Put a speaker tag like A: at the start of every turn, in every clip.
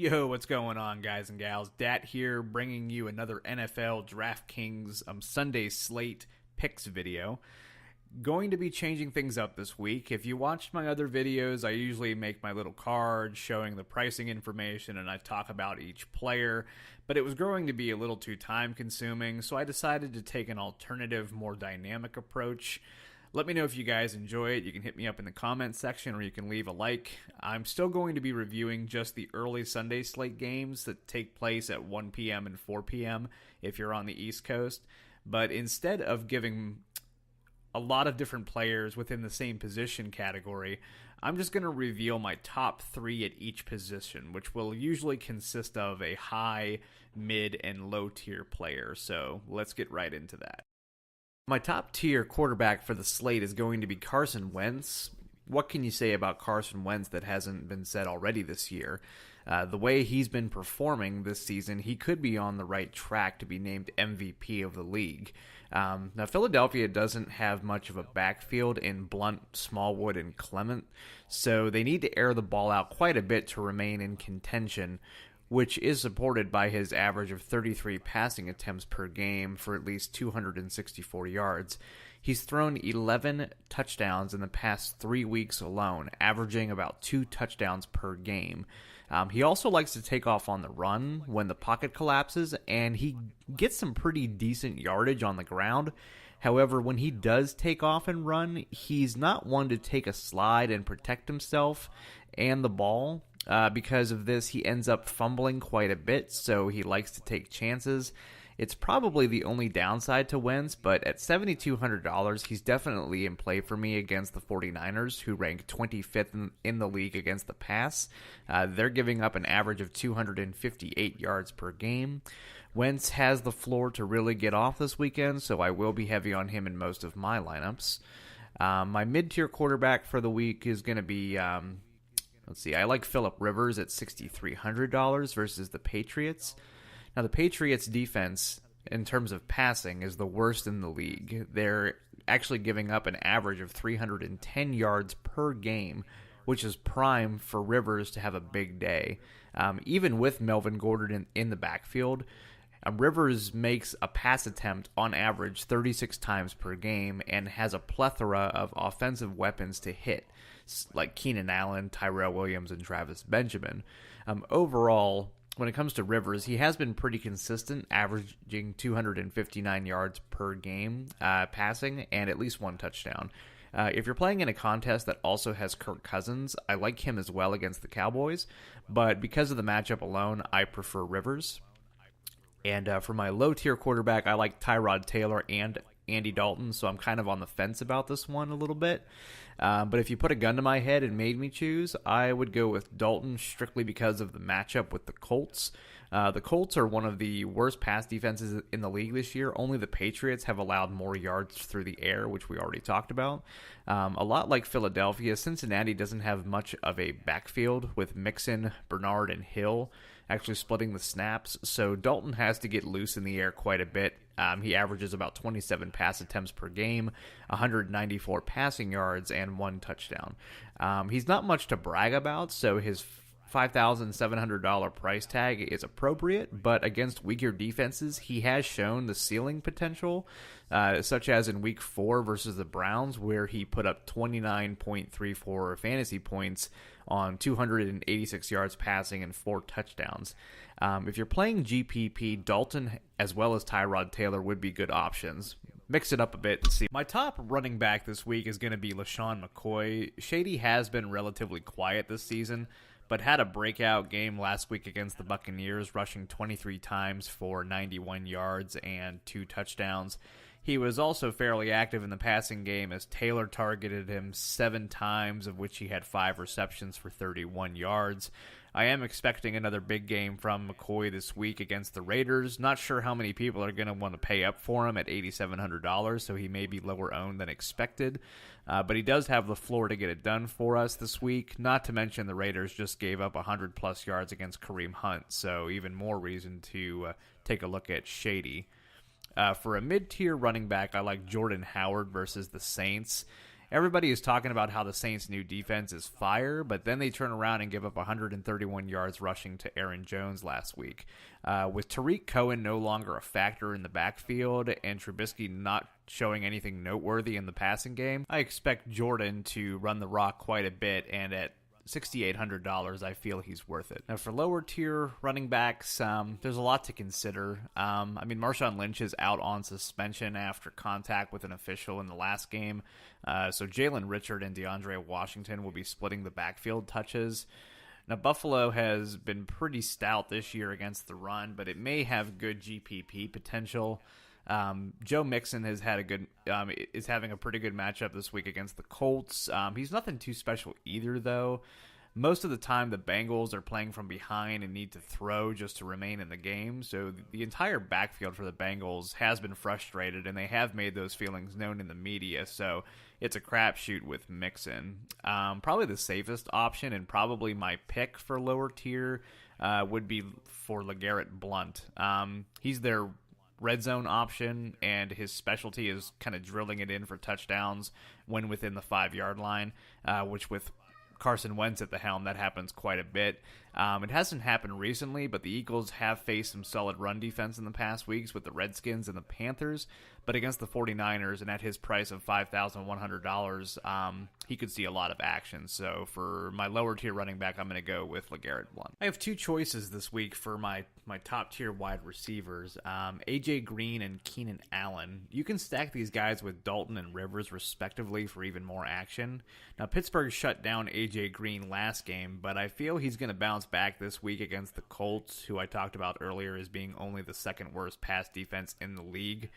A: Yo, what's going on, guys and gals? Dat here, bringing you another NFL DraftKings Sunday slate picks video. Going to be changing things up this week. If you watched my other videos, I usually make my little card showing the pricing information and I talk about each player, but it was growing to be a little too time consuming, so I decided to take an alternative, more dynamic approach. Let me know if you guys enjoy it. You can hit me up in the comments section or you can leave a like. I'm still going to be reviewing just the early Sunday slate games that take place at 1 p.m. and 4 p.m. if you're on the East Coast. But instead of giving a lot of different players within the same position category, I'm just going to reveal my top three at each position, which will usually consist of a high, mid, and low tier player. So let's get right into that. My top tier quarterback for the slate is going to be Carson Wentz. What can you say about Carson Wentz that hasn't been said already this year? The way he's been performing this season, he could be on the right track to be named MVP of the league. Now, Philadelphia doesn't have much of a backfield in Blunt, Smallwood, and Clement, so they need to air the ball out quite a bit to remain in contention, which is supported by his average of 33 passing attempts per game for at least 264 yards. He's thrown 11 touchdowns in the past 3 weeks alone, averaging about 2 touchdowns per game. He also likes to take off on the run when the pocket collapses, and he gets some pretty decent yardage on the ground. However, when he does take off and run, he's not one to take a slide and protect himself and the ball. Because of this, he ends up fumbling quite a bit, so he likes to take chances. It's probably the only downside to Wentz, but at $7,200, he's definitely in play for me against the 49ers, who rank 25th in the league against the pass. They're giving up an average of 258 yards per game. Wentz has the floor to really get off this weekend, so I will be heavy on him in most of my lineups. My mid-tier quarterback for the week is going to be... Let's see, I like Phillip Rivers at $6,300 versus the Patriots. Now, the Patriots' defense, in terms of passing, is the worst in the league. They're actually giving up an average of 310 yards per game, which is prime for Rivers to have a big day. Even with Melvin Gordon in the backfield, Rivers makes a pass attempt on average 36 times per game and has a plethora of offensive weapons to hit, like Keenan Allen, Tyrell Williams, and Travis Benjamin. Overall, when it comes to Rivers, he has been pretty consistent, averaging 259 yards per game passing and at least one touchdown. If you're playing in a contest that also has Kirk Cousins, I like him as well against the Cowboys, but because of the matchup alone, I prefer Rivers. And for my low-tier quarterback, I like Tyrod Taylor and Andy Dalton, so I'm kind of on the fence about this one a little bit. But if you put a gun to my head and made me choose, I would go with Dalton strictly because of the matchup with the Colts. The Colts are one of the worst pass defenses in the league this year. Only the Patriots have allowed more yards through the air, which we already talked about. A lot like Philadelphia, Cincinnati doesn't have much of a backfield with Mixon, Bernard, and Hill actually splitting the snaps, so Dalton has to get loose in the air quite a bit. He averages about 27 pass attempts per game, 194 passing yards, and 1 touchdown. He's not much to brag about, so his $5,700 price tag is appropriate, but against weaker defenses, he has shown the ceiling potential, such as in Week 4 versus the Browns, where he put up 29.34 fantasy points on 286 yards passing and 4 touchdowns. If you're playing GPP, Dalton as well as Tyrod Taylor would be good options. Mix it up a bit and see. My top running back this week is going to be LaShawn McCoy. Shady has been relatively quiet this season, but had a breakout game last week against the Buccaneers, rushing 23 times for 91 yards and 2 touchdowns. He was also fairly active in the passing game as Taylor targeted him 7 times, of which he had 5 receptions for 31 yards. I am expecting another big game from McCoy this week against the Raiders. Not sure how many people are going to want to pay up for him at $8,700, so he may be lower owned than expected. But he does have the floor to get it done for us this week. Not to mention the Raiders just gave up 100-plus yards against Kareem Hunt, so even more reason to take a look at Shady. For a mid-tier running back, I like Jordan Howard versus the Saints. Everybody is talking about how the Saints' new defense is fire, but then they turn around and give up 131 yards rushing to Aaron Jones last week. With Tariq Cohen no longer a factor in the backfield and Trubisky not showing anything noteworthy in the passing game, I expect Jordan to run the rock quite a bit, and at $6,800, I feel he's worth it. Now, for lower tier running backs, there's a lot to consider. Marshawn Lynch is out on suspension after contact with an official in the last game. So Jalen Richard and DeAndre Washington will be splitting the backfield touches. Now, Buffalo has been pretty stout this year against the run, but it may have good GPP potential. Joe Mixon has had is having a pretty good matchup this week against the Colts. He's nothing too special either, though. Most of the time, the Bengals are playing from behind and need to throw just to remain in the game. So the entire backfield for the Bengals has been frustrated, and they have made those feelings known in the media. So it's a crapshoot with Mixon. Probably the safest option, and probably my pick for lower tier, would be for LeGarrette Blount. He's their red zone option, and his specialty is kind of drilling it in for touchdowns when within the 5-yard line, which with Carson Wentz at the helm, that happens quite a bit. It hasn't happened recently, but the Eagles have faced some solid run defense in the past weeks with the Redskins and the Panthers. But against the 49ers, and at his price of $5,100, he could see a lot of action. So for my lower tier running back, I'm going to go with LeGarrette Blount. I have two choices this week for my top tier wide receivers, AJ Green and Keenan Allen. You can stack these guys with Dalton and Rivers respectively for even more action. Now, Pittsburgh shut down AJ Green last game, but I feel he's going to bounce back this week against the Colts, who I talked about earlier as being only the second worst pass defense in the league.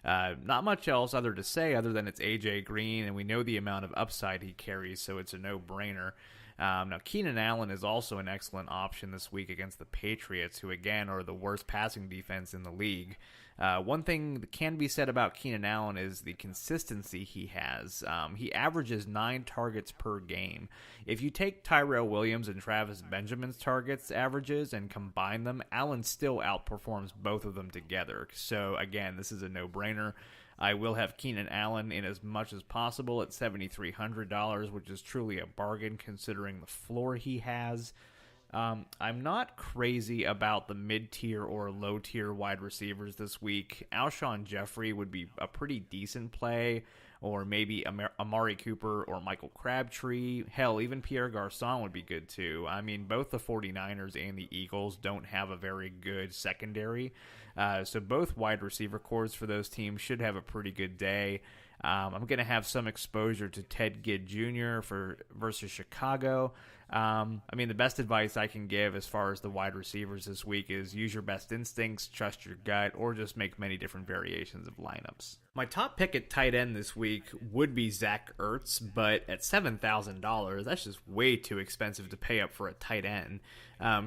A: Not much else other to say other than it's AJ Green, and we know the amount of upside he carries, so it's a no-brainer. Now, Keenan Allen is also an excellent option this week against the Patriots, who, again, are the worst passing defense in the league. One thing that can be said about Keenan Allen is the consistency he has. He averages 9 targets per game. If you take Tyrell Williams and Travis Benjamin's targets averages and combine them, Allen still outperforms both of them together. So, again, this is a no-brainer. I will have Keenan Allen in as much as possible at $7,300, which is truly a bargain considering the floor he has. I'm not crazy about the mid-tier or low-tier wide receivers this week. Alshon Jeffrey would be a pretty decent play, or maybe Amari Cooper or Michael Crabtree. Hell, even Pierre Garçon would be good too. I mean, both the 49ers and the Eagles don't have a very good secondary, so both wide receiver cores for those teams should have a pretty good day. I'm going to have some exposure to Ted Ginn Jr. versus Chicago. The best advice I can give as far as the wide receivers this week is use your best instincts, trust your gut, or just make many different variations of lineups. My top pick at tight end this week would be Zach Ertz, but at $7,000, that's just way too expensive to pay up for a tight end.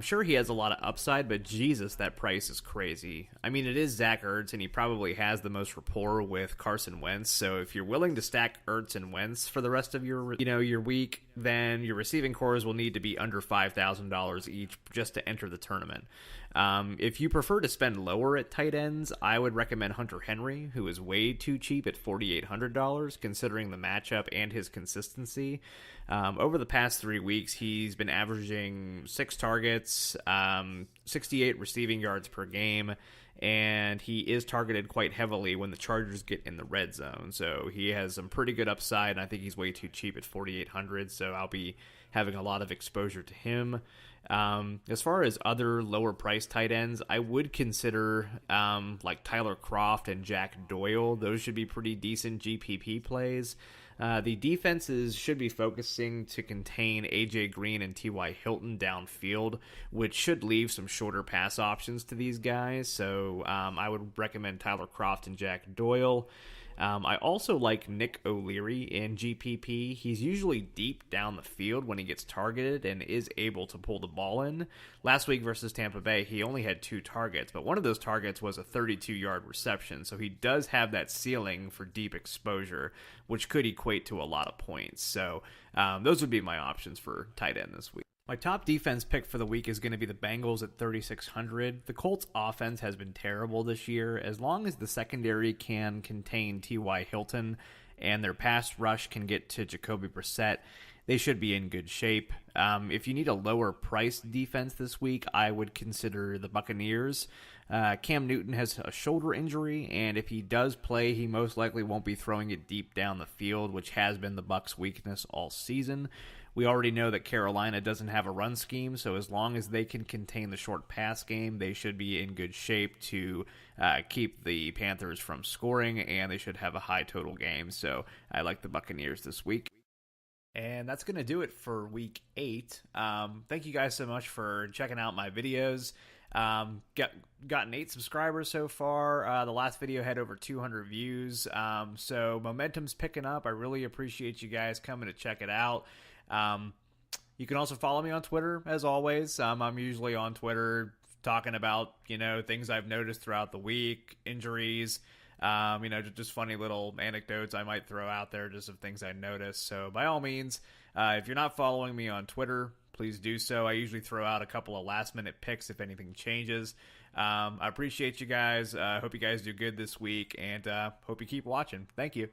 A: Sure, he has a lot of upside, but Jesus, that price is crazy. I mean, it is Zach Ertz, and he probably has the most rapport with Carson Wentz, so if you're willing to stack Ertz and Wentz for the rest of your week, then your receiving cores will need to be under $5,000 each just to enter the tournament. If you prefer to spend lower at tight ends, I would recommend Hunter Henry, who is way too cheap at $4,800 considering the matchup and his consistency. Over the past 3 weeks, he's been averaging 6 targets, 68 receiving yards per game, and he is targeted quite heavily when the Chargers get in the red zone. So he has some pretty good upside, and I think he's way too cheap at $4,800, so I'll be having a lot of exposure to him. As far as other lower price tight ends, I would consider like Tyler Kroft and Jack Doyle. Those should be pretty decent GPP plays. The defenses should be focusing to contain A.J. Green and T.Y. Hilton downfield, which should leave some shorter pass options to these guys. So I would recommend Tyler Kroft and Jack Doyle. I also like Nick O'Leary in GPP. He's usually deep down the field when he gets targeted and is able to pull the ball in. Last week versus Tampa Bay, he only had 2 targets, but one of those targets was a 32-yard reception, so he does have that ceiling for deep exposure, which could equate to a lot of points. So those would be my options for tight end this week. My top defense pick for the week is going to be the Bengals at $3,600. The Colts offense has been terrible this year. As long as the secondary can contain T.Y. Hilton and their pass rush can get to Jacoby Brissett, they should be in good shape. If you need a lower price defense this week, I would consider the Buccaneers. Cam Newton has a shoulder injury, and if he does play, he most likely won't be throwing it deep down the field, which has been the Bucs' weakness all season. We already know that Carolina doesn't have a run scheme, so as long as they can contain the short pass game, they should be in good shape to keep the Panthers from scoring, and they should have a high total game. So I like the Buccaneers this week. And that's going to do it for week 8. Thank you guys so much for checking out my videos. Gotten 8 subscribers so far. The last video had over 200 views. So momentum's picking up. I really appreciate you guys coming to check it out. You can also follow me on Twitter, as always. I'm usually on Twitter talking about, things I've noticed throughout the week, injuries, just funny little anecdotes I might throw out there just of things I noticed. So by all means, if you're not following me on Twitter, please do so. I usually throw out a couple of last-minute picks if anything changes. I appreciate you guys. I hope you guys do good this week, and hope you keep watching. Thank you.